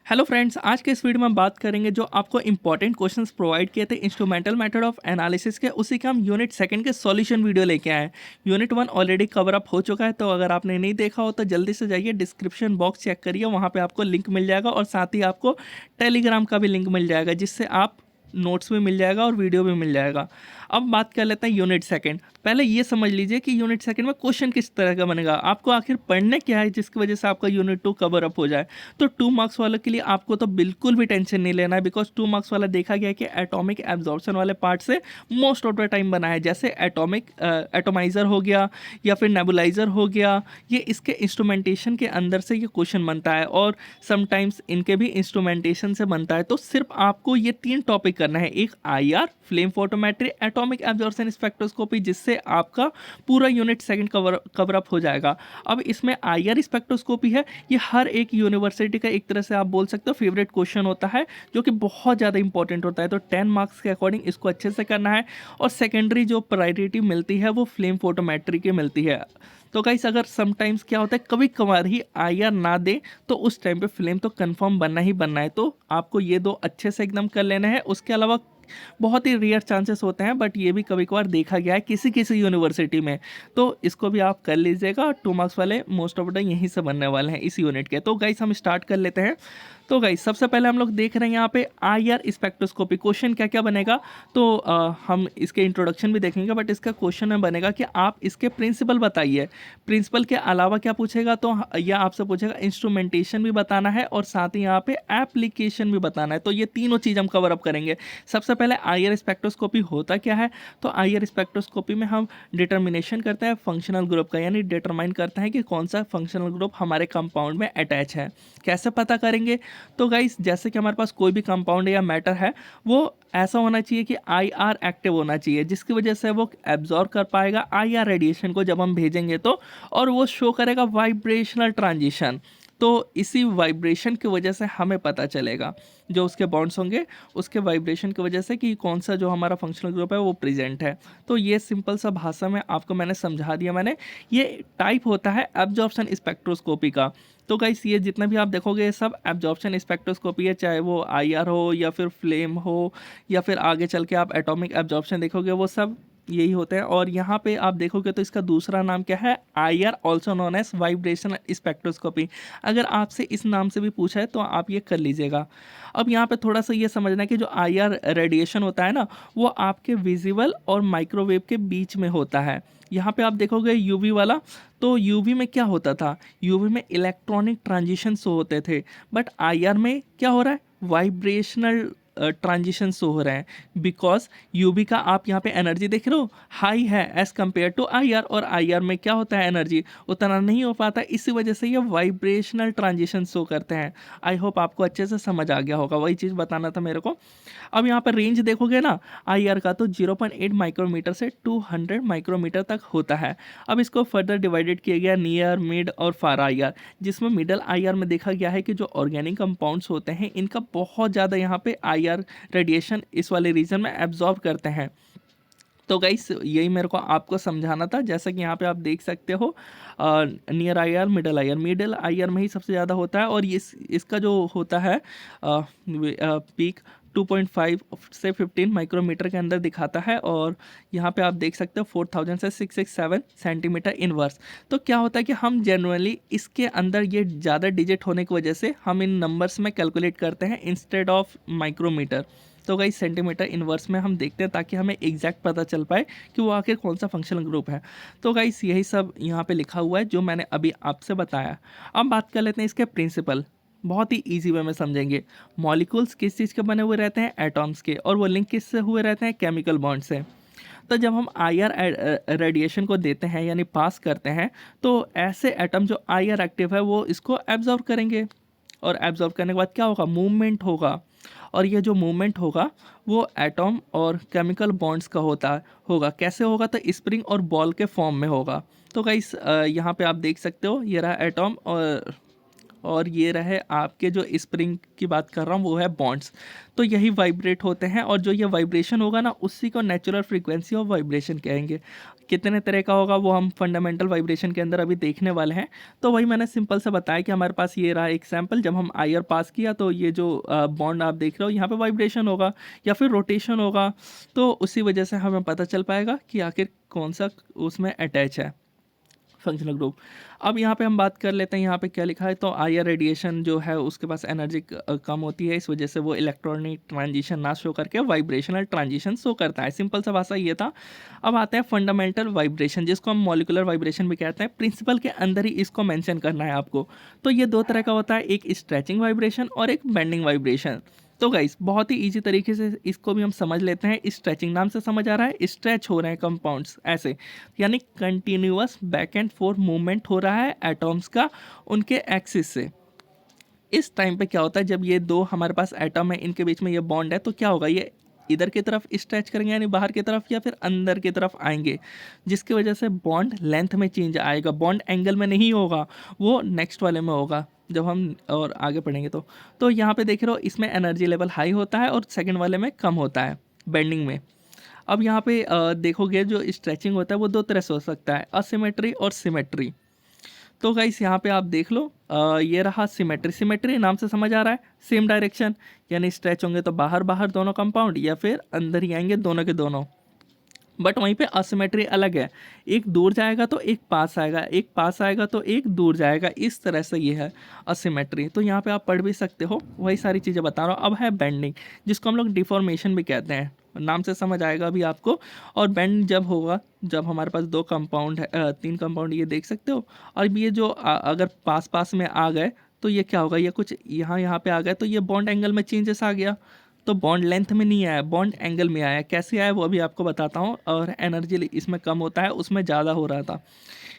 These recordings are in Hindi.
हेलो फ्रेंड्स, आज के इस वीडियो में हम बात करेंगे जो आपको इंपॉर्टेंट क्वेश्चंस प्रोवाइड किए थे इंस्ट्रूमेंटल मेथड ऑफ एनालिसिस के, उसी का हम यूनिट सेकंड के सॉल्यूशन वीडियो लेके आए हैं। Unit one already cover up हो चुका है, तो अगर आपने नहीं देखा हो तो जल्दी से जाइए डिस्क्रिप्शन बॉक्स चेक करिए, वहाँ पे आपको लिंक मिल जाएगा और साथ ही आपको टेलीग्राम का भी लिंक मिल जाएगा, जिससे आप नोट्स भी मिल जाएगा और वीडियो भी मिल जाएगा। अब बात कर लेते हैं यूनिट सेकंड। पहले ये समझ लीजिए कि यूनिट सेकंड में क्वेश्चन किस तरह का बनेगा, आपको आखिर पढ़ने क्या है जिसकी वजह से आपका यूनिट टू कवर अप हो जाए। तो 2 मार्क्स वालों के लिए आपको तो बिल्कुल भी टेंशन नहीं लेना है, बिकॉज 2 मार्क्स वाला देखा गया है कि एटॉमिक एब्जॉर्प्शन वाले पार्ट से मोस्ट ऑफ द टाइम बना है। जैसे एटॉमिक एटोमाइजर हो गया या फिर नेबुलाइजर हो गया, ये इसके इंस्ट्रूमेंटेशन के अंदर से ये क्वेश्चन बनता है और समटाइम्स इनके भी इंस्ट्रूमेंटेशन से बनता है। तो सिर्फ आपको ये 3 टॉपिक करना है, एक IR, flame photometry, atomic absorption spectroscopy, जिससे आपका पूरा यूनिट सेकंड कवर अप हो जाएगा। अब इसमें आईआर स्पेक्ट्रोस्कोपी है, ये हर एक यूनिवर्सिटी का एक तरह से आप बोल सकते हो फेवरेट क्वेश्चन होता है, जो कि बहुत ज़्यादा इंपॉर्टेंट होता है। तो 10 मार्क्स के अकॉर्डिंग इसको अच्छे से करना है। और सेकेंडरी जो प्रायोरिटी मिलती है वो फ्लेम फोटोमेट्री की मिलती है। तो गाइस, अगर समटाइम्स क्या होता है, कभी कभार ही आईआर ना दे तो उस टाइम पे फ्लेम तो कंफर्म बनना ही बनना है। तो आपको ये दो अच्छे से एकदम कर लेना है। उसके अलावा बहुत ही रेयर चांसेस होते हैं, बट ये भी कभी कभार देखा गया है किसी किसी यूनिवर्सिटी में, तो इसको भी आप कर लीजिएगा। 2 मार्क्स वाले मोस्ट ऑफ द यहीं से बनने वाले हैं इस यूनिट के। तो गाइस, हम स्टार्ट कर लेते हैं। तो गाइस, सबसे पहले हम लोग देख रहे हैं यहाँ पे आईआर स्पेक्ट्रोस्कोपी। क्वेश्चन क्या क्या बनेगा, तो हम इसके इंट्रोडक्शन भी देखेंगे, बट इसका क्वेश्चन में बनेगा कि आप इसके प्रिंसिपल बताइए। प्रिंसिपल के अलावा क्या पूछेगा, तो यह आपसे पूछेगा इंस्ट्रूमेंटेशन भी बताना है और साथ ही यहाँ पे एप्लीकेशन भी बताना है। तो ये तीनों चीज़ हम कवर अप करेंगे। सबसे पहले आईआर स्पेक्ट्रोस्कोपी होता क्या है, तो आईआर स्पेक्ट्रोस्कोपी में हम डिटर्मिनेशन करते हैं फंक्शनल ग्रुप का, यानी डिटरमाइन करते हैं कि कौन सा फंक्शनल ग्रुप हमारे कंपाउंड में अटैच है। कैसे पता करेंगे, तो गाइस, जैसे कि हमारे पास कोई भी कंपाउंड या मैटर है, वो ऐसा होना चाहिए कि आईआर एक्टिव होना चाहिए, जिसकी वजह से वो एब्जॉर्ब कर पाएगा आईआर रेडिएशन को जब हम भेजेंगे तो, और वो शो करेगा वाइब्रेशनल ट्रांजिशन। तो इसी वाइब्रेशन की वजह से हमें पता चलेगा, जो उसके बॉन्ड्स होंगे उसके वाइब्रेशन की वजह से, कि कौन सा जो हमारा फंक्शनल ग्रुप है वो प्रेजेंट है। तो ये सिंपल सा भाषा में आपको मैंने समझा दिया। ये टाइप होता है एब्जॉर्प्शन स्पेक्ट्रोस्कोपी का। तो गाइस, ये जितना भी आप देखोगे ये सब एब्जॉर्प्शन स्पेक्ट्रोस्कोपी है, चाहे वो आईआर हो या फिर फ्लेम हो या फिर आगे चल के आप एटॉमिक एब्जॉर्प्शन देखोगे, वो सब यही होते हैं। और यहाँ पे आप देखोगे तो इसका दूसरा नाम क्या है, IR also known as vibrational spectroscopy. अगर आपसे इस नाम से भी पूछा है तो आप ये कर लीजिएगा। अब यहाँ पे थोड़ा सा ये समझना है कि जो आईआर रेडिएशन होता है ना, वो आपके विजिबल और माइक्रोवेव के बीच में होता है। यहाँ पे आप देखोगे यूवी वाला, तो यूवी में क्या होता था, यूवी में इलेक्ट्रॉनिक ट्रांजिशन शो होते थे, बट आईआर में क्या हो रहा है, वाइब्रेशनल ट्रांजिशन शो हो रहे हैं। बिकॉज यूवी का आप यहाँ पे एनर्जी देख रहे हो हाई है एज कम्पेयर टू आईआर, और आईआर में क्या होता है, एनर्जी उतना नहीं हो पाता, इसी वजह से ये वाइब्रेशनल ट्रांजिशन शो करते हैं। आई होप आपको अच्छे से समझ आ गया होगा, वही चीज़ बताना था मेरे को। अब यहाँ पर रेंज देखोगे ना आईआर का, तो 0.8 माइक्रोमीटर से 200 माइक्रोमीटर तक होता है। अब इसको फर्दर डिवाइडेड किया गया नियर, मिड और फार आईआर, जिसमें मिडल आईआर में देखा गया है कि जो ऑर्गेनिक कंपाउंड्स होते हैं इनका बहुत ज़्यादा यहाँ पे आईआर रेडिएशन इस वाले रीजन में एब्जॉर्ब करते हैं। तो गाइस, यही मेरे को आपको समझाना था। जैसा कि यहाँ पे आप देख सकते हो, नियर आईआर, मिडल आईआर में ही सबसे ज़्यादा होता है, और इसका जो होता है पीक 2.5 से 15 माइक्रोमीटर के अंदर दिखाता है। और यहाँ पे आप देख सकते हो 4000 से 667 सेंटीमीटर इनवर्स। तो क्या होता है कि हम जनरली इसके अंदर ये ज़्यादा डिजिट होने की वजह से हम इन नंबर्स में कैलकुलेट करते हैं इंस्टेड ऑफ माइक्रोमीटर। तो गाइस, सेंटीमीटर इनवर्स में हम देखते हैं ताकि हमें एग्जैक्ट पता चल पाए कि वो आखिर कौन सा फंक्शनल ग्रुप है। तो गाइस, यही सब यहाँ पे लिखा हुआ है जो मैंने अभी आपसे बताया। अब बात कर लेते हैं इसके प्रिंसिपल। बहुत ही ईजी वे में समझेंगे। मॉलिक्यूल्स किस चीज़ के बने हुए रहते हैं, एटॉम्स के, और वो लिंक किससे हुए रहते हैं, केमिकल बॉन्ड से। तो जब हम आईआर रेडिएशन को देते हैं यानी पास करते हैं, तो ऐसे एटम जो आईआर एक्टिव है वो इसको एब्जॉर्ब करेंगे, और एब्जॉर्ब करने के बाद क्या होगा, मूवमेंट होगा। और ये जो मूवमेंट होगा वो एटॉम और केमिकल बॉन्ड्स का होगा। कैसे होगा, तो स्प्रिंग और बॉल के फॉर्म में होगा। तो गाइस, यहाँ पे आप देख सकते हो, ये रहा एटॉम और और ये रहे आपके जो स्प्रिंग की बात कर रहा हूँ वो है बॉन्ड्स। तो यही वाइब्रेट होते हैं और जो ये वाइब्रेशन होगा ना उसी को नेचुरल फ्रीक्वेंसी ऑफ वाइब्रेशन कहेंगे। कितने तरह का होगा वो हम फंडामेंटल वाइब्रेशन के अंदर अभी देखने वाले हैं। तो वही मैंने सिंपल सा बताया कि हमारे पास ये रहा एक सैंपल, जब हम आईआर पास किया तो ये जो बॉन्ड आप देख रहे हो यहाँ पे वाइब्रेशन होगा या फिर रोटेशन होगा। तो उसी वजह से हमें पता चल पाएगा कि आखिर कौन सा उसमें अटैच है फंक्शनल ग्रुप। अब यहाँ पे हम बात कर लेते हैं यहाँ पे क्या लिखा है। तो आईआर रेडिएशन जो है उसके पास एनर्जी कम होती है, इस वजह से वो इलेक्ट्रॉनिक ट्रांजिशन ना शो करके वाइब्रेशनल ट्रांजिशन शो करता है। सिंपल सा भाषा ये था। अब आते हैं फंडामेंटल वाइब्रेशन, जिसको हम मॉलिकुलर वाइब्रेशन भी कहते हैं। प्रिंसिपल के अंदर ही इसको मेंशन करना है आपको। तो ये दो तरह का होता है, एक स्ट्रेचिंग वाइब्रेशन और एक बेंडिंग वाइब्रेशन। तो गाइस बहुत ही इजी तरीके से इसको भी हम समझ लेते हैं। स्ट्रेचिंग नाम से समझ आ रहा है, स्ट्रेच हो रहे हैं कंपाउंड्स ऐसे, यानी continuous back and fourth movement हो रहा है एटॉम्स का उनके एक्सिस से। इस टाइम पे क्या होता है, जब ये दो हमारे पास एटम है इनके बीच में ये बॉन्ड है, तो क्या होगा, ये इधर की तरफ स्ट्रेच करेंगे यानी बाहर की तरफ या फिर अंदर की तरफ आएंगे, जिसकी वजह से बॉन्ड लेंथ में चेंज आएगा। बॉन्ड एंगल में नहीं होगा, वो नेक्स्ट वाले में होगा जब हम और आगे पढ़ेंगे। तो यहाँ पे देख रहे हो इसमें एनर्जी लेवल हाई होता है और सेकंड वाले में कम होता है बेंडिंग में। अब यहाँ पे देखोगे जो स्ट्रेचिंग होता है वो दो तरह से हो सकता है, असिमेट्री और सिमेट्री। तो गाइस यहाँ पे आप देख लो ये रहा सिमेट्री। सिमेट्री नाम से समझ आ रहा है सेम डायरेक्शन, यानी स्ट्रेच होंगे तो बाहर बाहर दोनों कंपाउंड या फिर अंदर ही आएंगे दोनों के दोनों। बट वहीं पे असिमेट्री अलग है, एक दूर जाएगा तो एक पास आएगा, एक पास आएगा तो एक दूर जाएगा, इस तरह से ये है असिमेट्री। तो यहाँ पे आप पढ़ भी सकते हो, वही सारी चीज़ें बता रहा हूँ। अब है बेंडिंग, जिसको हम लोग डिफॉर्मेशन भी कहते हैं, नाम से समझ आएगा अभी आपको। और बेंड जब होगा जब हमारे पास दो कंपाउंड है, तीन कंपाउंड ये देख सकते हो, और ये जो अगर पास पास में आ गए तो ये क्या होगा, ये कुछ यहाँ यहाँ पे आ गए तो ये बॉन्ड एंगल में चेंजेस आ गया। तो बॉन्ड लेंथ में नहीं आया, बॉन्ड एंगल में आया। कैसे आया वो अभी आपको बताता हूँ। और एनर्जी इसमें कम होता है, उसमें ज़्यादा हो रहा था।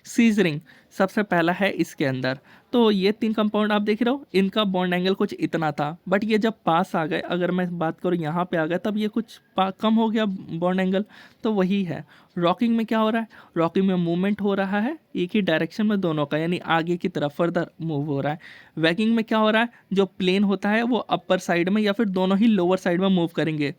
सीजरिंग सबसे पहला है इसके अंदर। तो ये तीन कंपाउंड आप देख रहे हो, इनका बॉन्ड एंगल कुछ इतना था, बट ये जब पास आ गए, अगर मैं बात करूँ यहाँ पे आ गए, तब ये कुछ कम हो गया बॉन्ड एंगल। तो वही है। रॉकिंग में क्या हो रहा है, रॉकिंग में मूवमेंट हो रहा है एक ही डायरेक्शन में दोनों का, यानी आगे की तरफ फर्दर मूव हो रहा है। वैगिंग में क्या हो रहा है, जो प्लेन होता है वो अपर साइड में या फिर दोनों ही लोअर साइड में मूव करेंगे।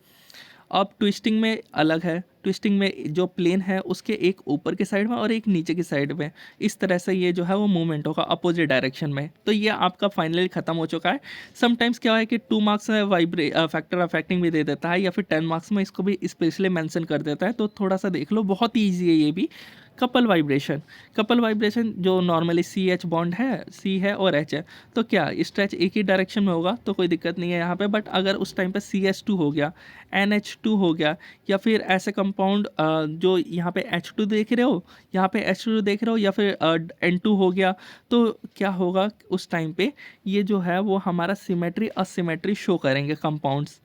अब ट्विस्टिंग में अलग है, ट्विस्टिंग में जो प्लेन है उसके एक ऊपर की साइड में और एक नीचे की साइड में, इस तरह से ये जो है वो मूवमेंट होगा अपोजिट डायरेक्शन में। तो ये आपका फाइनली खत्म हो चुका है। समटाइम्स क्या है कि 2 मार्क्स में फैक्टर अफेक्टिंग भी दे देता है या फिर 10 मार्क्स में इसको भी स्पेशली मेंशन कर देता है। तो थोड़ा सा देख लो, बहुत ही ईजी है ये भी। कपल वाइब्रेशन, कपल वाइब्रेशन जो नॉर्मली सी एच बॉन्ड है, सी है और एच है, तो क्या स्ट्रेच एक ही डायरेक्शन में होगा तो कोई दिक्कत नहीं है यहाँ पे। बट अगर उस टाइम पे सी एच टू हो गया, एन एच टू हो गया, या फिर ऐसे कंपाउंड जो यहाँ पे एच टू देख रहे हो, यहाँ पे एच टू देख रहे हो, या फिर एन टू हो गया, तो क्या होगा उस टाइम पे, ये जो है वो हमारा सिमेट्री असिमेट्री शो करेंगे कंपाउंड्स।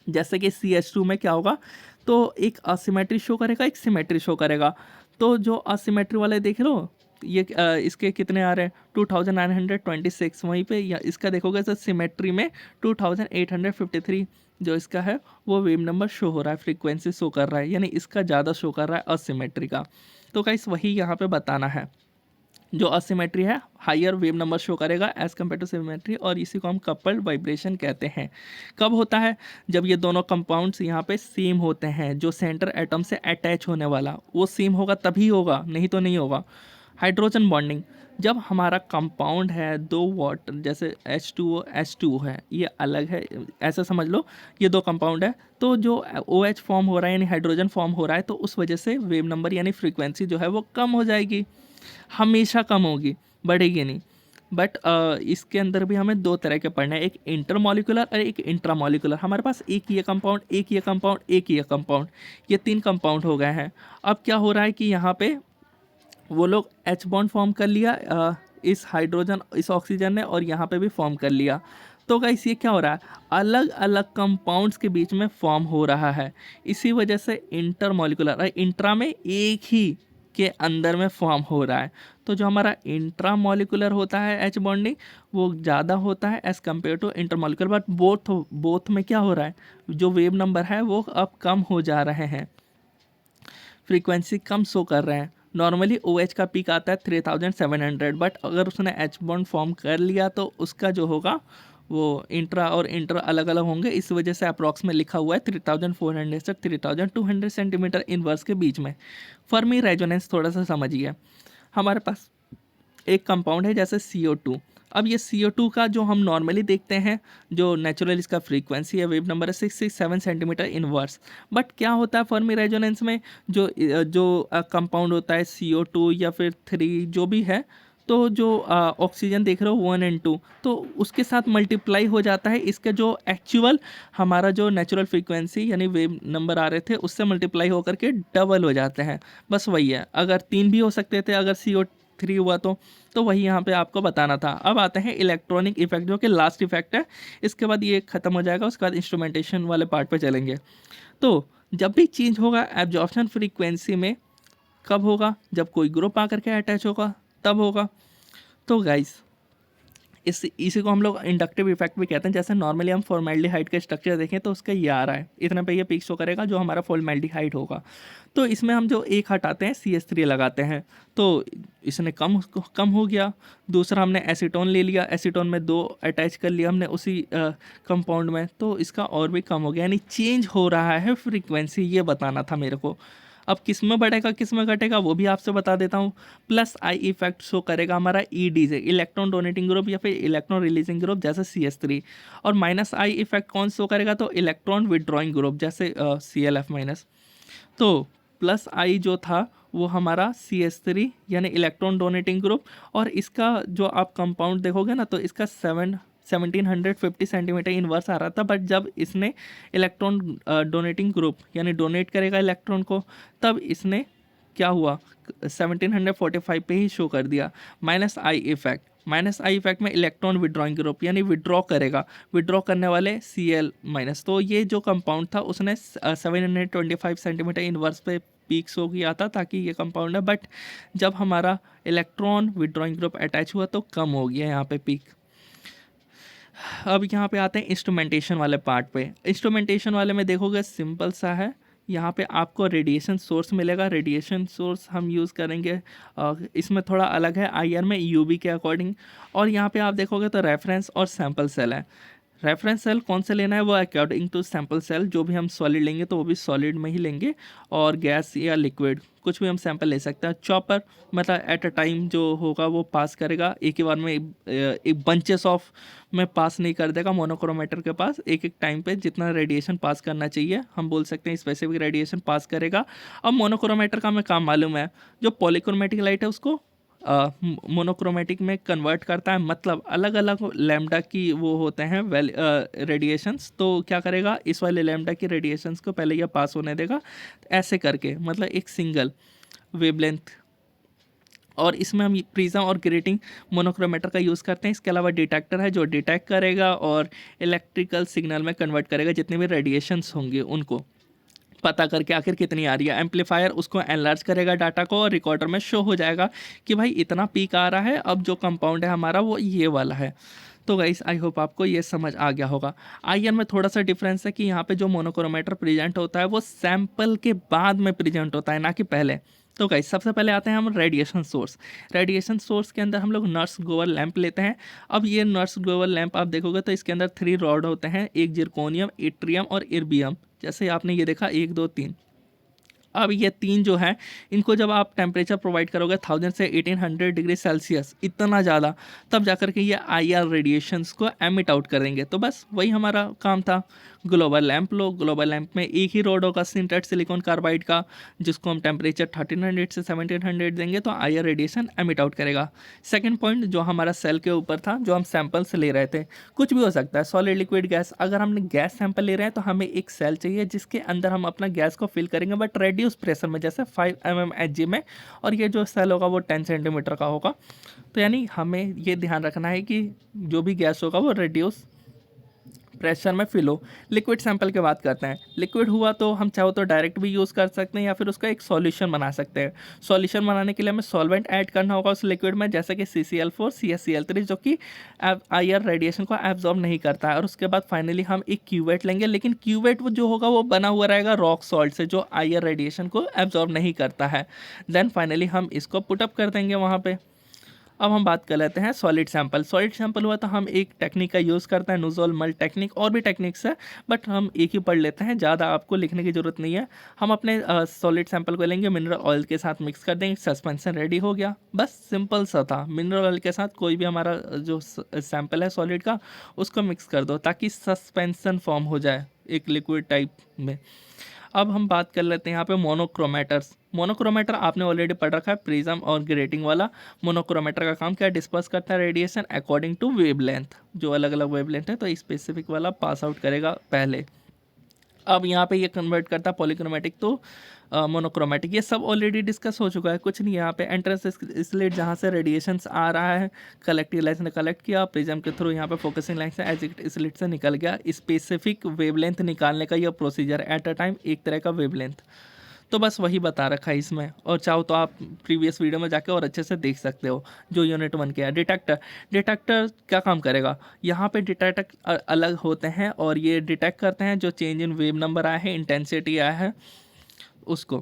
जैसे कि सी एच टू में क्या होगा, तो एक असिमेट्री शो करेगा, एक सिमेट्री शो करेगा। तो जो असिमेट्री वाले देख लो, ये इसके कितने आ रहे हैं 2926, वहीं पे या इसका देखोगे तो सिमेट्री में 2853 जो इसका है वो वेव नंबर शो हो रहा है, फ्रीक्वेंसी शो कर रहा है, यानी इसका ज़्यादा शो कर रहा है असिमेट्री का। तो गाइस वही यहाँ पे बताना है, जो असिमेट्री है हायर वेव नंबर शो करेगा एज कम्पेयर टू सिमेट्री, और इसी को हम कपल्ड वाइब्रेशन कहते हैं। कब होता है, जब ये दोनों कंपाउंड्स यहाँ पे सेम होते हैं, जो सेंटर एटम से अटैच होने वाला वो सेम होगा तभी होगा, नहीं तो नहीं होगा। हाइड्रोजन बॉन्डिंग, जब हमारा कंपाउंड है दो वाटर, जैसे H2O है, ये अलग है, ऐसा समझ लो ये दो कंपाउंड है, तो जो OH फॉर्म हो रहा है यानी हाइड्रोजन फॉर्म हो रहा है, तो उस वजह से वेव नंबर यानी फ्रीक्वेंसी जो है वो कम हो जाएगी, हमेशा कम होगी, बढ़ेगी नहीं। बट इसके अंदर भी हमें दो तरह के पढ़ना है, एक इंटरमॉलिकुलर और एक इंट्रामॉलिकुलर। हमारे पास एक ये कंपाउंड, एक ये कंपाउंड, एक ये कंपाउंड, ये तीन कंपाउंड हो गए हैं। अब क्या हो रहा है कि यहाँ पे वो लोग H बॉन्ड फॉर्म कर लिया इस हाइड्रोजन इस ऑक्सीजन ने, और यहाँ पे भी फॉर्म कर लिया। तो गाइस ये क्या हो रहा है, अलग अलग कंपाउंड्स के बीच में फॉर्म हो रहा है, इसी वजह से इंटरमॉलिकुलर और इंट्रा में एक ही के अंदर में फॉर्म हो रहा है। तो जो हमारा इंट्रामॉलिकुलर होता है H बॉन्डिंग वो ज़्यादा होता है as compare to intermolecular. But both में क्या हो रहा है, जो वेव नंबर है वो अब कम हो जा रहे हैं, फ्रीक्वेंसी कम शो कर रहे हैं। नॉर्मली OH का पीक आता है 3700, बट अगर उसने H बॉन्ड फॉर्म कर लिया तो उसका जो होगा वो इंट्रा और इंटर अलग अलग होंगे, इस वजह से अप्रॉक्स में लिखा हुआ है 3400 से 3200 सेंटीमीटर इनवर्स के बीच में। फर्मी रेजोनेंस थोड़ा सा समझिए। हमारे पास एक कंपाउंड है जैसे CO2। अब ये CO2 का जो हम नॉर्मली देखते हैं, जो नेचुरल इसका फ्रीक्वेंसी है, वेव नंबर है 667 सेंटीमीटर इनवर्स। बट क्या होता है फर्मी रेजोनेंस में, जो कंपाउंड होता है CO2 या फिर 3 जो भी है, तो जो ऑक्सीजन देख रहे हो 1 और 2, तो उसके साथ मल्टीप्लाई हो जाता है इसका जो एक्चुअल हमारा जो नेचुरल फ्रीक्वेंसी यानी वेव नंबर आ रहे थे उससे मल्टीप्लाई होकर के डबल हो जाते हैं। बस वही है, अगर 3 भी हो सकते थे अगर CO3 हुआ तो वही यहाँ पे आपको बताना था। अब आते हैं इलेक्ट्रॉनिक इफेक्ट, जो कि लास्ट इफेक्ट है, इसके बाद ये खत्म हो जाएगा, उसके बाद इंस्ट्रूमेंटेशन वाले पार्ट पे चलेंगे। तो जब भी चेंज होगा एब्जॉर्प्शन फ्रीक्वेंसी में, कब होगा, जब कोई ग्रुप आकर के अटैच होगा तब होगा। तो गाइस इसी को हम लोग इंडक्टिव इफेक्ट भी कहते हैं। जैसे नॉर्मली हम फॉर्मेल्डिहाइड का स्ट्रक्चर देखें तो उसका ये आ रहा है, इतने पे ये पीक शो करेगा जो हमारा फॉर्मेल्डिहाइड होगा। तो इसमें हम जो एक हटाते हैं CH3 लगाते हैं, तो इसने कम हो गया। दूसरा हमने एसीटोन ले लिया, एसीटोन में 2 अटैच कर लिया हमने उसी कंपाउंड में, तो इसका और भी कम हो गया, यानी चेंज हो रहा है फ्रीक्वेंसी, ये बताना था मेरे को। अब किस में बढ़ेगा किस में घटेगा वो भी आपसे बता देता हूँ। प्लस आई इफेक्ट शो करेगा हमारा ED से, इलेक्ट्रॉन डोनेटिंग ग्रुप या फिर इलेक्ट्रॉन रिलीजिंग ग्रुप जैसे CH3। और माइनस आई इफेक्ट कौन शो करेगा, तो इलेक्ट्रॉन विड्रॉइंग ग्रुप जैसे CLF माइनस। तो प्लस आई जो था वो हमारा CH3 यानी इलेक्ट्रॉन डोनेटिंग ग्रुप, और इसका जो आप कंपाउंड देखोगे ना तो इसका 1750 सेंटीमीटर इनवर्स आ रहा था, बट जब इसने इलेक्ट्रॉन डोनेटिंग ग्रुप यानी डोनेट करेगा इलेक्ट्रॉन को, तब इसने क्या हुआ 1745 पे ही शो कर दिया। माइनस आई इफेक्ट में इलेक्ट्रॉन विड्रॉइंग ग्रुप यानी विड्रॉ करेगा, विड्रॉ करने वाले Cl माइनस। तो ये जो कंपाउंड था उसने 725 सेंटीमीटर इनवर्स पे पीक शो किया था, ताकि ये कंपाउंड है, बट जब हमारा इलेक्ट्रॉन विड्रॉइंग ग्रुप अटैच हुआ तो कम हो गया यहाँ पे पीक। अब यहाँ पे आते हैं इंस्ट्रूमेंटेशन वाले पार्ट पे। इंस्ट्रूमेंटेशन वाले में देखोगे सिंपल सा है, यहाँ पे आपको रेडिएशन सोर्स मिलेगा। रेडिएशन सोर्स हम यूज़ करेंगे, इसमें थोड़ा अलग है IR में UV के अकॉर्डिंग। और यहाँ पे आप देखोगे तो रेफरेंस और सैम्पल सेल है। रेफरेंस सेल कौन से लेना है, वो अकॉर्डिंग टू सैम्पल सेल, जो भी हम सॉलिड लेंगे तो वो भी सॉलिड में ही लेंगे, और गैस या लिक्विड कुछ भी हम सैंपल ले सकते हैं। चॉपर मतलब एट अ टाइम जो होगा वो पास करेगा, एक ही बार में एक बंचेस ऑफ में पास नहीं कर देगा। मोनोक्रोमेटर के पास एक एक टाइम पे जितना रेडिएशन पास करना चाहिए हम बोल सकते हैं स्पेसिफिक रेडिएशन पास करेगा। अब मोनोक्रोमेटर का हमें काम मालूम है, जो पॉलीक्रोमेटिक लाइट है उसको मोनोक्रोमेटिक में कन्वर्ट करता है, मतलब अलग अलग लैम्डा की वो होते हैं रेडिएशंस। तो क्या करेगा, इस वाले लैम्डा की रेडिएशंस को पहले यह पास होने देगा ऐसे करके, मतलब एक सिंगल वेवलेंथ। और इसमें हम प्रिज्म और ग्रेटिंग मोनोक्रोमेटर का यूज़ करते हैं। इसके अलावा डिटेक्टर है जो डिटेक्ट करेगा और इलेक्ट्रिकल सिग्नल में कन्वर्ट करेगा, जितने भी रेडिएशंस होंगे उनको पता करके आखिर कितनी आ रही है। एम्पलीफायर उसको एनलार्ज करेगा डाटा को, और रिकॉर्डर में शो हो जाएगा कि भाई इतना पीक आ रहा है, अब जो कंपाउंड है हमारा वो ये वाला है। तो गाइस आई होप आपको ये समझ आ गया होगा। IR में थोड़ा सा डिफरेंस है कि यहाँ पे जो मोनोक्रोमेटर प्रेजेंट होता है वो सैंपल के बाद में प्रेजेंट होता है, ना कि पहले। तो गाइस सबसे पहले आते हैं हम रेडिएशन सोर्स। रेडिएशन सोर्स के अंदर हम लोग नर्स ग्लोअर लैंप लेते हैं। अब ये नर्स ग्लोअर लैंप आप देखोगे तो इसके अंदर 3 रॉड होते हैं, एक जिरकोनियम, इट्रियम और इर्बियम। जैसे आपने ये देखा 1 2 3। अब ये 3 जो है इनको जब आप टेम्परेचर प्रोवाइड करोगे 1000 से 1800 डिग्री सेल्सियस, इतना ज़्यादा, तब जाकर के ये IR रेडिएशंस को एमिट आउट करेंगे। तो बस वही हमारा काम था। ग्लोबल लैंप लो, ग्लोबल लैंप में एक ही रॉड होगा सिंटेड सिलिकॉन कार्बाइड का, जिसको हम टेम्परेचर 1300 से 1700 देंगे तो IR रेडिएशन एमिट आउट करेगा। सेकेंड पॉइंट जो हमारा सेल के ऊपर था, जो हम सैंपल से ले रहे थे, कुछ भी हो सकता है, सॉलिड लिक्विड गैस। अगर हमने गैस सैंपल ले रहे हैं तो हमें एक सेल चाहिए जिसके अंदर हम अपना गैस को फिल करेंगे, बट रेड्यूस प्रेशर में, जैसे 5 mm Hg में, और ये जो सेल होगा वो 10 सेंटीमीटर का होगा। तो यानी हमें ये ध्यान रखना है कि जो भी गैस होगा वो रेड्यूस प्रेशर में फिल हो। लिक्विड सैंपल की बात करते हैं। लिक्विड हुआ तो हम चाहो तो डायरेक्ट भी यूज़ कर सकते हैं या फिर उसका एक सॉल्यूशन बना सकते हैं। सॉल्यूशन बनाने के लिए हमें सॉल्वेंट ऐड करना होगा उस लिक्विड में, जैसे कि CCl4 CaCl3, जो कि IR रेडिएशन को एब्जॉर्ब नहीं करता है। और उसके बाद फाइनली हम एक क्यूवेट लेंगे, लेकिन क्यूवेट वो जो होगा वो बना हुआ रहेगा रॉक सॉल्ट से, जो IR रेडिएशन को एब्जॉर्ब नहीं करता है। देन फाइनली हम इसको पुटअप कर देंगे वहाँ पे। अब हम बात कर लेते हैं सॉलिड सैंपल। सॉलिड सैंपल हुआ तो हम एक टेक्निक का यूज़ करते हैं, नुज़ोल मल टेक्निक, और भी टेक्निक्स है बट हम एक ही पढ़ लेते हैं, ज़्यादा आपको लिखने की ज़रूरत नहीं है। हम अपने सॉलिड सैंपल को लेंगे, मिनरल ऑयल के साथ मिक्स कर देंगे, सस्पेंसन रेडी हो गया। बस सिंपल सा था। मिनरल ऑयल के साथ कोई भी हमारा जो सैंपल है सॉलिड का, उसको मिक्स कर दो ताकि सस्पेंसन फॉर्म हो जाए एक लिक्विड टाइप में। अब हम बात कर लेते हैं यहाँ पे मोनोक्रोमेटर्स। मोनोक्रोमेटर आपने ऑलरेडी पढ़ रखा है, प्रिज्म और ग्रेटिंग वाला। मोनोक्रोमेटर का काम क्या है? डिस्पर्स करता है रेडिएशन अकॉर्डिंग टू वेवलेंथ। जो अलग अलग वेवलेंथ है तो स्पेसिफिक वाला पास आउट करेगा पहले। अब यहाँ पे ये कन्वर्ट करता है पॉलीक्रोमेटिक तो मोनोक्रोमेटिक। ये सब ऑलरेडी डिस्कस हो चुका है, कुछ नहीं। यहाँ पे एंट्रेंस स्लिट जहाँ से रेडिएशंस आ रहा है, कलेक्टिव लेंस ने कलेक्ट किया, प्रिज्म के थ्रू यहाँ पे फोकसिंग लेंस से एग्जिट स्लिट से निकल गया। स्पेसिफिक वेवलेंथ निकालने का यह प्रोसीजर एट अ टाइम, एक तरह का वेवलेंथ। तो बस वही बता रखा है इसमें, और चाहो तो आप प्रीवियस वीडियो में जाके और अच्छे से देख सकते हो जो यूनिट 1 के है। डिटेक्टर, डिटेक्टर क्या काम करेगा? यहाँ पे डिटेक्टर अलग होते हैं और ये डिटेक्ट करते हैं जो चेंज इन वेव नंबर आया है, इंटेंसिटी आया है, उसको।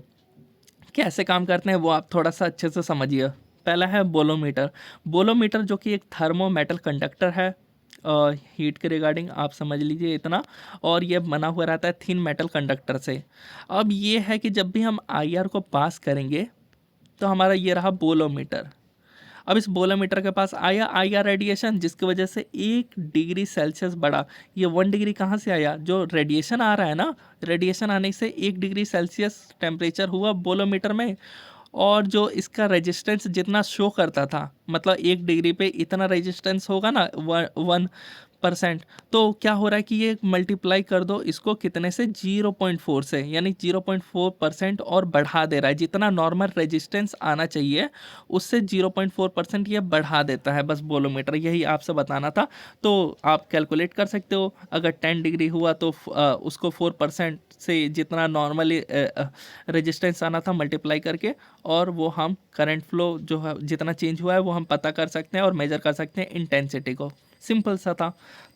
कैसे काम करते हैं वो आप थोड़ा सा अच्छे से समझिए। पहला है बोलोमीटर। बोलोमीटर जो कि एक थर्मोमेटल कंडक्टर है, हीट के रिगार्डिंग आप समझ लीजिए इतना। और ये बना हुआ रहता है थिन मेटल कंडक्टर से। अब ये है कि जब भी हम IR को पास करेंगे तो हमारा ये रहा बोलोमीटर। अब इस बोलोमीटर के पास आया IR रेडिएशन, जिसकी वजह से 1 डिग्री सेल्सियस बढ़ा। ये 1 डिग्री कहाँ से आया? जो रेडिएशन आ रहा है ना, रेडिएशन आने से 1 डिग्री सेल्सियस टेम्परेचर हुआ बोलोमीटर में। और जो इसका रेजिस्टेंस जितना शो करता था, मतलब 1 डिग्री पे इतना रेजिस्टेंस होगा ना 1%, तो क्या हो रहा है कि ये मल्टीप्लाई कर दो इसको कितने से, 0.4 से, यानी 0.4% और बढ़ा दे रहा है। जितना नॉर्मल रेजिस्टेंस आना चाहिए उससे 0.4% ये बढ़ा देता है, बस बोलोमीटर। यही आपसे बताना था। तो आप कैलकुलेट कर सकते हो, अगर 10 डिग्री हुआ तो उसको 4% से जितना नॉर्मली रेजिस्टेंस आना था मल्टीप्लाई करके, और वो हम करंट फ्लो जो है जितना चेंज हुआ है वो हम पता कर सकते हैं और मेजर कर सकते हैं इंटेंसिटी को। सिंपल सा था।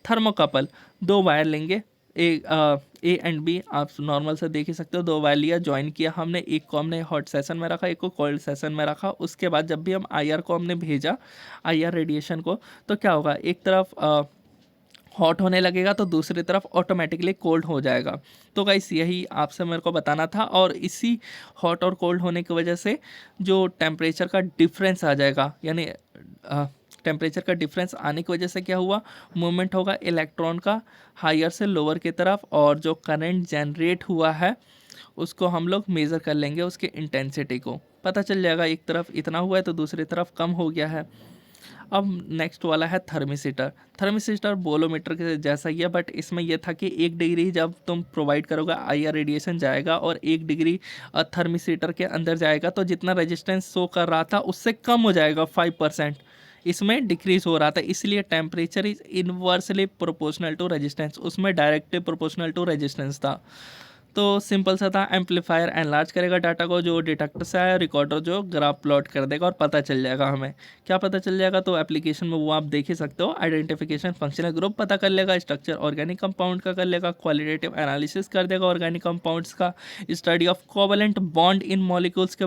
थर्मोकपल, 2 वायर लेंगे, A एंड B, आप नॉर्मल से देख ही सकते हो। 2 वायर लिया, ज्वाइन किया हमने, एक को हमने हॉट सेशन में रखा, एक को कोल्ड सेशन में रखा। उसके बाद जब भी हम IR को हमने भेजा, IR रेडिएशन को, तो क्या होगा, एक तरफ हॉट होने लगेगा तो दूसरी तरफ ऑटोमेटिकली कोल्ड हो जाएगा। तो गाइस यही आपसे मेरे को बताना था। और इसी हॉट और कोल्ड होने की वजह से जो टेम्परेचर का डिफरेंस आ जाएगा, यानी टेम्परेचर का डिफरेंस आने की वजह से क्या हुआ, मूवमेंट होगा इलेक्ट्रॉन का हायर से लोअर की तरफ, और जो करंट जनरेट हुआ है उसको हम लोग मेज़र कर लेंगे, उसके इंटेंसिटी को पता चल जाएगा। एक तरफ इतना हुआ है तो दूसरी तरफ कम हो गया है। अब नेक्स्ट वाला है थर्मिसीटर। थर्मिसीटर बोलोमीटर के जैसा ही है, बट इसमें यह था कि 1 डिग्री जब तुम प्रोवाइड करोगे IR रेडिएशन जाएगा, और 1 डिग्री थर्मिसीटर के अंदर जाएगा तो जितना रेजिस्टेंस शो कर रहा था उससे कम हो जाएगा, 5% इसमें डिक्रीज हो रहा था। इसलिए temperature is inversely proportional to resistance, उसमें डायरेक्टली प्रोपोर्शनल टू रेजिस्टेंस था। तो सिंपल सा था। एम्पलीफायर एनलार्ज करेगा डाटा को, जो डिटेक्टर से आया, रिकॉर्डर जो ग्राफ प्लॉट कर देगा और पता चल जाएगा हमें। क्या पता चल जाएगा? तो एप्लीकेशन में वो आप देख ही सकते हो। आइडेंटिफिकेशन फंक्शनल ग्रुप पता कर लेगा, स्ट्रक्चर ऑर्गेनिक कंपाउंड का कर लेगा, क्वालिटेटिव एनालिसिस कर देगा ऑर्गेनिक कंपाउंड्स का, study of covalent bond in molecules के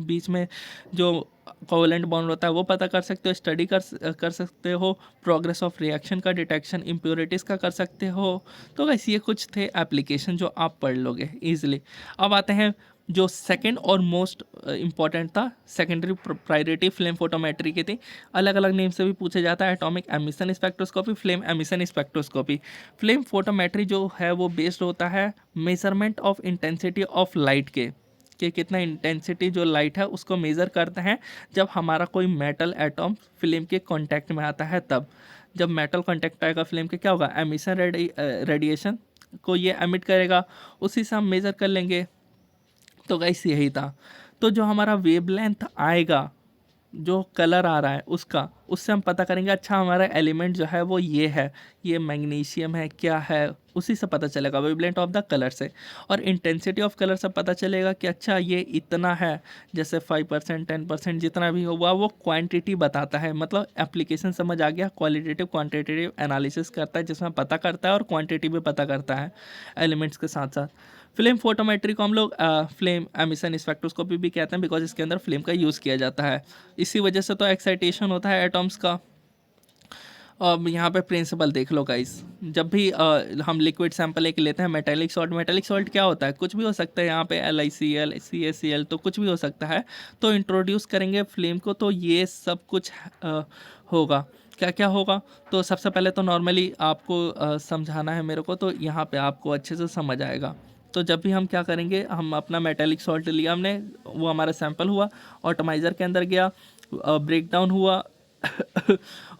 बीच में जो कोवलेंट बॉन्ड होता है वो पता कर सकते हो, स्टडी कर सकते हो, प्रोग्रेस ऑफ रिएक्शन का डिटेक्शन, इम्प्योरिटीज़ का कर सकते हो। तो वैसे ये कुछ थे एप्लीकेशन जो आप पढ़ लोगे ईजिली। अब आते हैं जो सेकंड और मोस्ट इम्पॉर्टेंट था, सेकेंडरी प्रायोरिटी फ्लेम फोटोमेट्री की थी। अलग अलग नेम से भी पूछा जाता है, atomic emission spectroscopy, flame emission spectroscopy. Flame photometry जो है वो बेस्ड होता है measurement of intensity of light के, कि कितना इंटेंसिटी जो लाइट है उसको मेज़र करते हैं जब हमारा कोई मेटल एटॉम फिल्म के कांटेक्ट में आता है। तब जब मेटल कांटेक्ट आएगा फिल्म के, क्या होगा, एमिशन रेडिएशन को ये एमिट करेगा, उसी से हम मेज़र कर लेंगे। तो गाइस यही था। तो जो हमारा वेवलेंथ आएगा जो कलर आ रहा है उसका, उससे हम पता करेंगे अच्छा हमारा एलिमेंट जो है वो ये है, ये मैग्नीशियम है क्या है, उसी से पता चलेगा वेवलेंथ ऑफ द कलर से। और इंटेंसिटी ऑफ कलर से पता चलेगा कि अच्छा ये इतना है, जैसे 5% 10% जितना भी होगा वो क्वांटिटी बताता है। मतलब एप्लीकेशन समझ आ गया, क्वालिटेटिव क्वांटिटेटिव एनालिसिस करता है जिसमें पता करता है और क्वांटिटी भी पता करता है एलिमेंट्स के साथ साथ। फ्लेम फोटोमेट्री को हम लोग फ्लेम एमिशन स्पेक्ट्रोस्कोपी भी कहते हैं, बिकॉज इसके अंदर फ्लेम का यूज़ किया जाता है। इसी वजह से तो एक्साइटेशन होता है एटॉम्स का। अब यहाँ पे प्रिंसिपल देख लो गाइस, जब भी हम लिक्विड सैंपल एक लेते हैं, मेटेलिक सॉल्ट क्या होता है, कुछ भी हो सकता है, यहाँ पे LiCl CaCl तो कुछ भी हो सकता है। तो इंट्रोड्यूस करेंगे फ्लेम को तो ये सब कुछ होगा। क्या क्या होगा, तो सबसे पहले तो नॉर्मली आपको समझाना है मेरे को, तो यहाँ पे आपको अच्छे से समझ आएगा। तो जब भी हम क्या करेंगे, हम अपना मेटेलिक सॉल्ट लिया हमने, वो हमारा सैंपल हुआ, ऑटोमाइज़र के अंदर गया, ब्रेक डाउन हुआ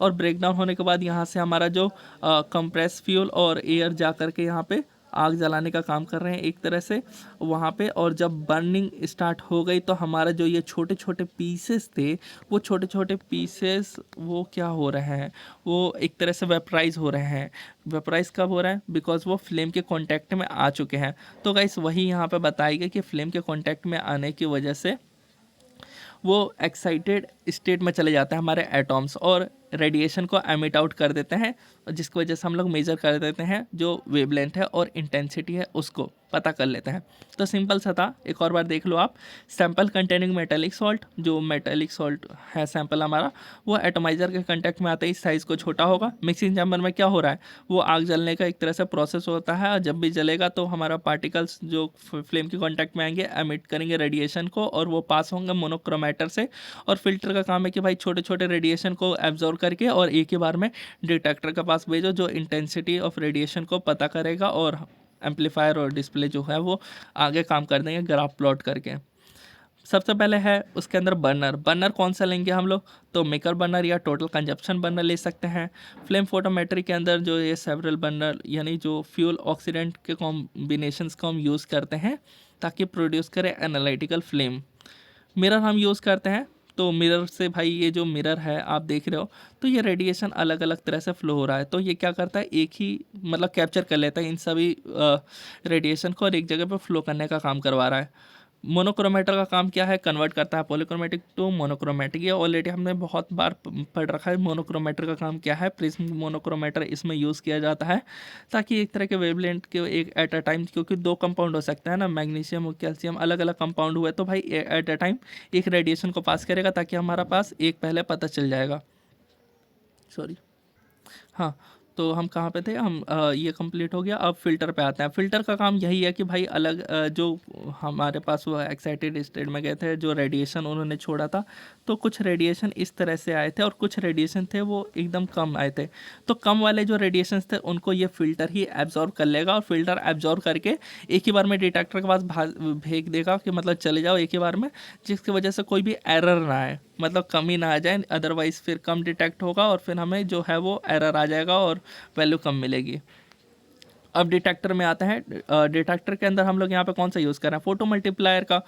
और ब्रेक डाउन होने के बाद यहाँ से हमारा जो कंप्रेस फ्यूल और एयर जा कर के यहाँ पे आग जलाने का काम कर रहे हैं एक तरह से वहाँ पे। और जब बर्निंग स्टार्ट हो गई तो हमारा जो ये छोटे छोटे पीसेस थे, वो छोटे छोटे पीसेस वो क्या हो रहे हैं, वो एक तरह से वेपराइज हो रहे हैं। वेपराइज कब हो रहा है, बिकॉज वो फ्लेम के कांटेक्ट में आ चुके हैं। तो गाइस वही यहाँ पे बताएगा कि फ्लेम के कांटेक्ट में आने की वजह से वो एक्साइटेड स्टेट में चले जाते हैं हमारे एटॉम्स और रेडिएशन को एमिट आउट कर देते हैं, जिसकी वजह से हम लोग मेजर कर देते हैं जो वेवलेंथ है और इंटेंसिटी है उसको पता कर लेते हैं। तो सिंपल सा था, एक और बार देख लो आप। सैंपल कंटेनिंग मेटेलिक सॉल्ट, जो मेटेलिक सॉल्ट है सैंपल हमारा, वो एटोमाइजर के कांटेक्ट में आते ही साइज़ को छोटा होगा। मिक्सिंग चैम्बर में क्या हो रहा है, वो आग जलने का एक तरह से प्रोसेस होता है, और जब भी जलेगा तो हमारा पार्टिकल्स जो फ्लेम के कांटेक्ट में आएंगे एमिट करेंगे रेडिएशन को, और वो पास होंगे मोनोक्रोमेटर से। और फिल्टर का काम है कि भाई छोटे छोटे रेडिएशन को एब्जॉर्व करके और एक ही बार में डिटेक्टर के पास भेजो, जो इंटेंसिटी ऑफ रेडिएशन को पता करेगा, और एम्पलीफायर और डिस्प्ले जो है वो आगे काम कर देंगे ग्राफ प्लॉट करके। सबसे पहले है उसके अंदर बर्नर। बर्नर कौन सा लेंगे हम लोग, तो मेकर बर्नर या टोटल कंजप्शन बर्नर ले सकते हैं। फ्लेम फोटोमेट्री के अंदर जो ये सेवरल बर्नर यानी जो फ्यूल ऑक्सीडेंट के कॉम्बिनेशंस को हम यूज़ करते हैं ताकि प्रोड्यूस करें एनालिटिकल फ्लेम। मिरर हम यूज़ करते हैं, तो मिरर से भाई ये जो मिरर है आप देख रहे हो, तो ये रेडिएशन अलग अलग तरह से फ्लो हो रहा है, तो ये क्या करता है एक ही मतलब कैप्चर कर लेता है इन सभी रेडिएशन को और एक जगह पर फ्लो करने का काम करवा रहा है। मोनोक्रोमेटर का काम क्या है, कन्वर्ट करता है पॉलीक्रोमेटिक टू मोनोक्रोमेटिक। ये ऑलरेडी हमने बहुत बार पढ़ रखा है। मोनोक्रोमेटर का काम क्या है, प्रिज्म मोनोक्रोमेटर इसमें यूज़ किया जाता है ताकि एक तरह के वेवलेंथ के एक एट अ टाइम, क्योंकि दो कंपाउंड हो सकता है ना, मैग्नीशियम और कैल्शियम अलग अलग कंपाउंड हुए, तो भाई एट अ टाइम एक रेडिएशन को पास करेगा ताकि हमारा पास एक पहले पता चल जाएगा। सॉरी, हाँ, तो हम कहाँ पे थे, हम ये कंप्लीट हो गया। अब फ़िल्टर पे आते हैं। फ़िल्टर का काम यही है कि भाई अलग जो हमारे पास वो एक्साइटेड स्टेट में गए थे, जो रेडिएशन उन्होंने छोड़ा था, तो कुछ रेडिएशन इस तरह से आए थे और कुछ रेडिएशन थे वो एकदम कम आए थे। तो कम वाले जो रेडिएशंस थे उनको ये फ़िल्टर ही एब्जॉर्ब कर लेगा, और फ़िल्टर एब्जॉर्ब करके एक ही बार में डिटेक्टर के पास भेज देगा कि मतलब चले जाओ एक ही बार में, जिसकी वजह से कोई भी एरर ना आए, मतलब कमी ना आ जाए, अदरवाइज़ फिर कम डिटेक्ट होगा और फिर हमें जो है वो एरर आ जाएगा और वैल्यू कम मिलेगी। अब डिटेक्टर में आते हैं। डिटेक्टर के अंदर हम लोग यहाँ पे कौन सा यूज़ कर रहे हैं, फोटो मल्टीप्लायर का।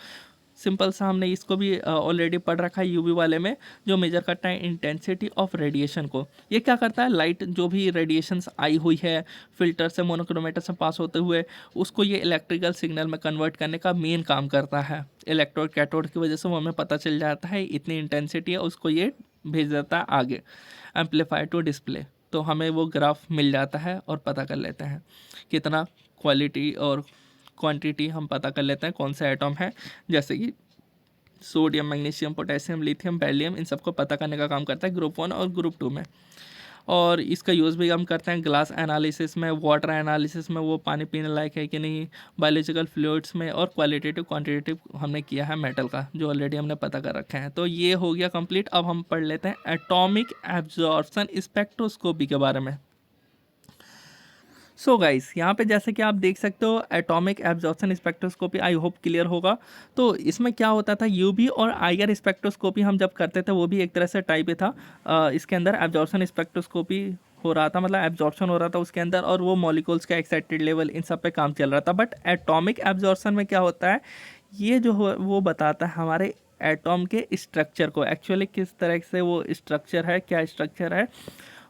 सिंपल सा हमने इसको भी ऑलरेडी पढ़ रखा है यूवी वाले में, जो मेजर करता है इंटेंसिटी ऑफ रेडिएशन को। ये क्या करता है, लाइट जो भी रेडिएशंस आई हुई है फिल्टर से मोनोक्रोमेटर से पास होते हुए, उसको ये इलेक्ट्रिकल सिग्नल में कन्वर्ट करने का मेन काम करता है। इलेक्ट्रोड कैथोड की वजह से वो हमें पता चल जाता है इतनी इंटेंसिटी है, उसको ये भेज देता है आगे एम्पलीफायर टू डिस्प्ले, तो हमें वो ग्राफ मिल जाता है और पता कर लेते हैं कितना क्वालिटी और क्वांटिटी हम पता कर लेते हैं कौन सा एटॉम है, जैसे कि sodium magnesium potassium lithium beryllium, इन सबको पता करने का काम करता है ग्रुप 1 और ग्रुप 2 में। और इसका यूज़ भी हम करते हैं ग्लास एनालिसिस में, वाटर एनालिसिस में, वो पानी पीने लायक है कि नहीं, बायोलॉजिकल फ्लूइड्स में, और क्वालिटेटिव क्वांटिटेटिव हमने किया है मेटल का, जो ऑलरेडी हमने पता कर रखे हैं। तो ये हो गया कंप्लीट। अब हम पढ़ लेते हैं एटॉमिक एब्जॉर्प्शन स्पेक्ट्रोस्कोपी के बारे में। सो गाइस, यहाँ पे जैसे कि आप देख सकते हो atomic absorption spectroscopy, I hope clear होगा। तो इसमें क्या होता था, यूवी और आईआर स्पेक्ट्रोस्कोपी हम जब करते थे वो भी एक तरह से टाइप ही था। इसके अंदर एब्जॉर्प्शन स्पेक्ट्रोस्कोपी हो रहा था, मतलब एब्जॉर्प्शन हो रहा था उसके अंदर, और वो मॉलिक्यूल्स का एक्साइटेड लेवल इन सब पे काम चल रहा था। बट एटॉमिक एब्जॉर्प्शन में क्या होता है, ये जो वो बताता है हमारे एटॉम के स्ट्रक्चर को, एक्चुअली किस तरह से वो स्ट्रक्चर है, क्या स्ट्रक्चर है,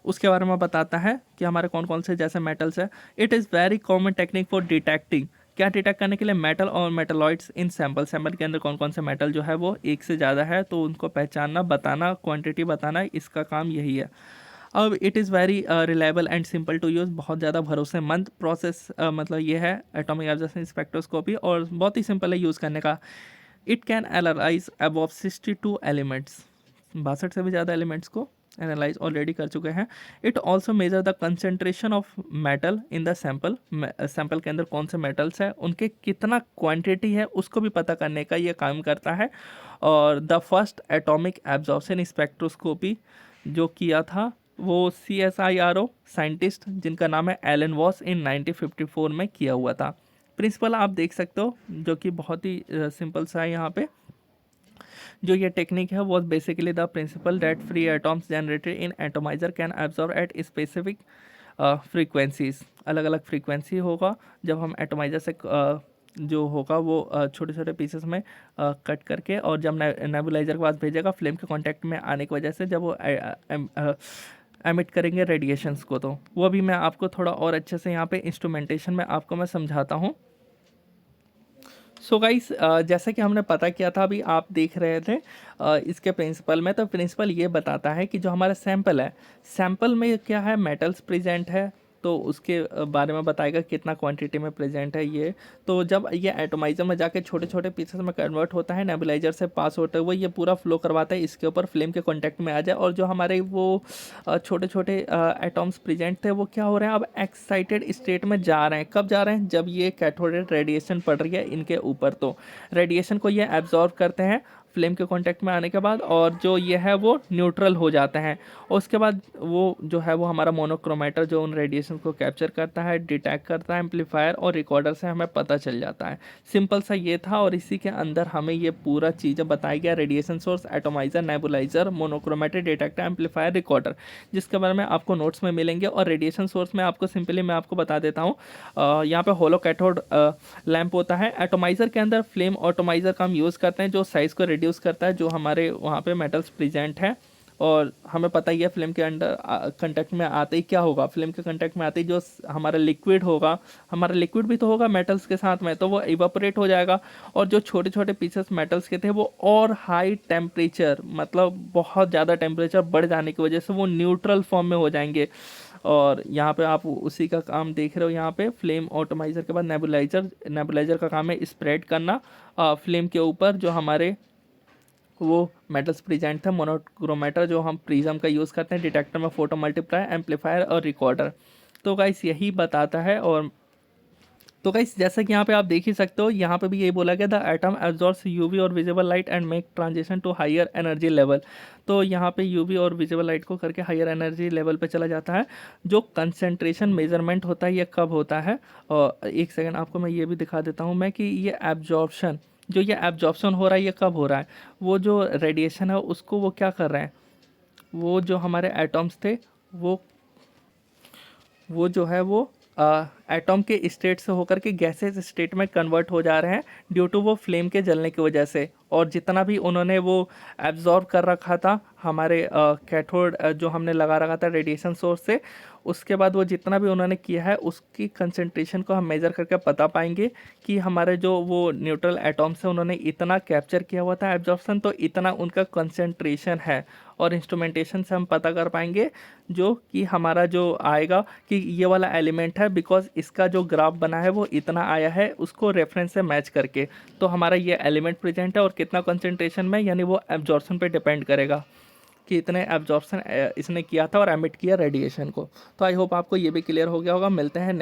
उसके बारे में बताता है कि हमारे कौन कौन से जैसे मेटल्स है। It is very common technique for detecting, क्या डिटेक्ट करने के लिए, मेटल और मेटलॉइड्स इन सैंपल, सैंपल के अंदर कौन कौन से मेटल जो है वो एक से ज़्यादा है तो उनको पहचानना, बताना, क्वांटिटी बताना, इसका काम यही है। अब it is very reliable and simple to use, बहुत ज़्यादा भरोसेमंद प्रोसेस मतलब ये है एटॉमिक ऑब्जर्वेशन स्पेक्ट्रोस्कोपी, और बहुत ही सिंपल है यूज़ करने का। It can analyse above 62 elements, 62 से भी ज़्यादा एलिमेंट्स को एनालाइज ऑलरेडी कर चुके हैं। It also measure the concentration of metal in the sample, sample के अंदर कौन से मेटल्स हैं, उनके कितना क्वांटिटी है उसको भी पता करने का ये काम करता है। और the first atomic absorption spectroscopy जो किया था वो CSIRO साइंटिस्ट जिनका नाम है एलन वॉस इन 1954 में किया हुआ था। प्रिंसिपल आप देख सकते हो जो कि बहुत ही सिंपल सा है। यहाँ पे जो ये टेक्निक है वो basically the principal that free atoms generated in atomiser can absorb at specific frequencies, अलग अलग फ्रीक्वेंसी होगा जब हम एटोमाइजर से जो होगा वो छोटे छोटे पीसेस में कट करके, और जब नेबुलाइजर के पास भेजेगा फ्लेम के कांटेक्ट में आने की वजह से जब वो एमिट करेंगे रेडिएशंस को, तो वो भी मैं आपको थोड़ा और अच्छे से यहाँ पे इंस्ट्रूमेंटेशन में आपको मैं समझाता हूँ। सो गाइस जैसा कि हमने पता किया था, अभी आप देख रहे थे इसके प्रिंसिपल में, तो प्रिंसिपल ये बताता है कि जो हमारा सैंपल है, सैंपल में क्या है, मेटल्स प्रेजेंट है, तो उसके बारे में बताएगा कितना क्वांटिटी में प्रेजेंट है ये। तो जब ये एटोमाइजर में जाके छोटे छोटे पीसेस में कन्वर्ट होता है, नेबुलाइजर से पास होते हुए ये पूरा फ्लो करवाता है इसके ऊपर, फ्लेम के कांटेक्ट में आ जाए, और जो हमारे वो छोटे छोटे एटॉम्स प्रेजेंट थे वो क्या हो रहे हैं, अब एक्साइटेड स्टेट में जा रहे हैं। कब जा रहे हैं, जब ये कैथोड रेडिएशन पड़ रही है इनके ऊपर, तो रेडिएशन को ये एब्जॉर्ब करते हैं फ्लेम के कांटेक्ट में आने के बाद, और जो ये है वो न्यूट्रल हो जाते हैं, और उसके बाद वो जो है वो हमारा मोनोक्रोमेटर जो उन रेडिएशन को कैप्चर करता है, डिटेक्ट करता है, एम्पलीफायर और रिकॉर्डर से हमें पता चल जाता है। सिंपल सा ये था, और इसी के अंदर हमें ये पूरा चीज़ें बताई गया, radiation source, atomiser, nebuliser, monochromator, detector, amplifier, recorder, जिसके बारे में आपको नोट्स में मिलेंगे। और रेडिएशन सोर्स में आपको सिंपली मैं आपको बता देता हूँ, यहाँ पे होलो कैथोड लैंप होता है। एटोमाइजर के अंदर फ्लेम ऑटोमाइजर का हम यूज़ करते हैं जो साइज़ को रिड्यूस करता है जो हमारे वहाँ पे मेटल्स प्रेजेंट हैं, और हमें पता ही है फ्लेम के अंदर कांटेक्ट में आते ही क्या होगा, फ्लेम के कांटेक्ट में आते ही जो हमारा लिक्विड होगा, हमारा लिक्विड भी तो होगा मेटल्स के साथ में, तो वो इवापोरेट हो जाएगा, और जो छोटे छोटे पीसेस मेटल्स के थे वो और हाई टेम्परेचर, मतलब बहुत ज़्यादा टेम्परेचर बढ़ जाने की वजह से वो न्यूट्रल फॉर्म में हो जाएंगे। और यहाँ पे आप उसी का काम देख रहे हो, यहाँ पे फ्लेम ऑटोमाइजर के बाद नेबुलाइजर, नेबुलाइजर का काम है स्प्रेड करना फ्लेम के ऊपर जो हमारे वो मेटल्स प्रेजेंट थे। मोनोक्रोमेटर जो हम प्रिज्म का यूज़ करते हैं, डिटेक्टर में फोटो मल्टीप्लाई, एम्पलीफायर और रिकॉर्डर। तो गाइस यही बताता है। और तो गाइस जैसा कि यहाँ पे आप देख ही सकते हो, यहाँ पे भी यही बोला गया, द एटम एब्जॉर्ब्स यूवी और visible light and make transition to higher energy level. तो यहाँ पे यूवी और विजिबल लाइट को करके हायर एनर्जी लेवल पे चला जाता है। जो कंसेंट्रेशन मेजरमेंट होता है ये कब होता है, और एक सेकेंड आपको मैं ये भी दिखा देता हूँ मैं कि ये एब्जॉर्प्शन, जो ये एब्जॉर्प्शन हो रहा है ये कब हो रहा है, वो जो रेडिएशन है उसको वो क्या कर रहे हैं, वो जो हमारे एटॉम्स थे वो जो है वो एटॉम के स्टेट से होकर के गैसेस स्टेट में कन्वर्ट हो जा रहे हैं ड्यू टू वो फ्लेम के जलने की वजह से। और जितना भी उन्होंने वो एब्जॉर्ब कर रखा था हमारे कैथोड जो हमने लगा रखा था रेडिएशन सोर्स से, उसके बाद वो जितना भी उन्होंने किया है उसकी कंसंट्रेशन को हम मेज़र करके पता पाएंगे कि हमारे जो वो न्यूट्रल एटॉम्स है उन्होंने इतना कैप्चर किया हुआ था एब्जॉर्प्शन, तो इतना उनका कंसंट्रेशन है। और इंस्ट्रूमेंटेशन से हम पता कर पाएंगे जो कि हमारा जो आएगा कि ये वाला एलिमेंट है, बिकॉज इसका जो ग्राफ बना है वो इतना आया है उसको रेफरेंस से मैच करके, तो हमारा ये एलिमेंट प्रेजेंट है और कितना कंसंट्रेशन में, यानी वो एब्जॉर्प्शन पे डिपेंड करेगा कि इतने एब्जॉर्प्शन इसने किया था और एमिट किया रेडिएशन को। तो आई होप आपको ये भी क्लियर हो गया होगा। मिलते हैं